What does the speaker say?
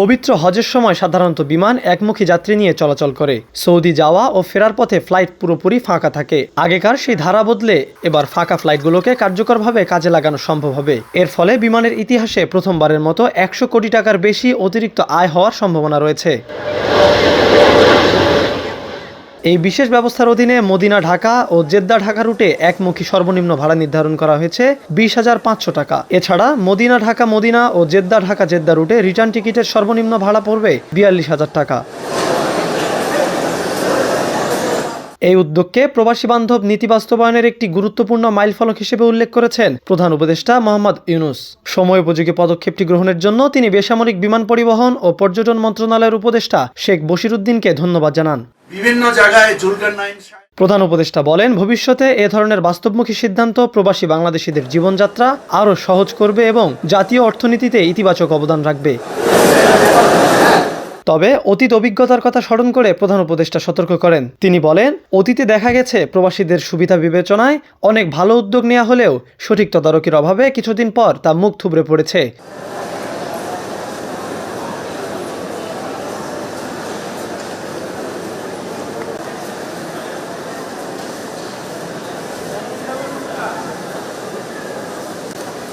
পবিত্র হজের সময় সাধারণত বিমান একমুখী যাত্রী নিয়ে চলাচল করে। সৌদি যাওয়া ও ফেরার পথে ফ্লাইট পুরোপুরি ফাঁকা থাকে। আগেকার সেই ধারা বদলে এবার ফাঁকা ফ্লাইটগুলোকে কার্যকরভাবে কাজে লাগানো সম্ভব হবে। এর ফলে বিমানের ইতিহাসে প্রথমবারের মতো 100 কোটি টাকার বেশি অতিরিক্ত আয় হওয়ার সম্ভাবনা রয়েছে। এই বিশেষ ব্যবস্থার অধীনে মদিনা ঢাকা ও জেদ্দা ঢাকা রুটে একমুখী সর্বনিম্ন ভাড়া নির্ধারণ করা হয়েছে 20,500 টাকা। এছাড়া Medina Dhaka Medina oh Jeddah Dhaka Jeddah রুটে রিটার্ন টিকিটের সর্বনিম্ন ভাড়া পড়বে 42,000 টাকা। এই উদ্যোগকে প্রবাসী বান্ধব নীতি বাস্তবায়নের একটি গুরুত্বপূর্ণ মাইলফলক হিসেবে উল্লেখ করেছেন প্রধান উপদেষ্টা মোহাম্মদ ইউনূস। সময় উপযোগী পদক্ষেপটি গ্রহণের জন্য তিনি বেসামরিক বিমান পরিবহন ও পর্যটন মন্ত্রণালয়ের উপদেষ্টা শেখ বশিরউদ্দিনকে ধন্যবাদ জানান। বিভিন্ন জায়গায় প্রধান উপদেষ্টা বলেন, ভবিষ্যতে এ ধরনের বাস্তবমুখী সিদ্ধান্ত প্রবাসী বাংলাদেশিদের জীবনযাত্রা আরও সহজ করবে এবং জাতীয় অর্থনীতিতে ইতিবাচক অবদান রাখবে। তবে অতীত অভিজ্ঞতার কথা স্মরণ করে প্রধান উপদেষ্টা সতর্ক করেন। তিনি বলেন, অতীতে দেখা গেছে প্রবাসীদের সুবিধা বিবেচনায় অনেক ভালো উদ্যোগ নেওয়া হলেও সঠিক তদারকির অভাবে কিছুদিন পর তা মুখ থুবড়ে পড়েছে।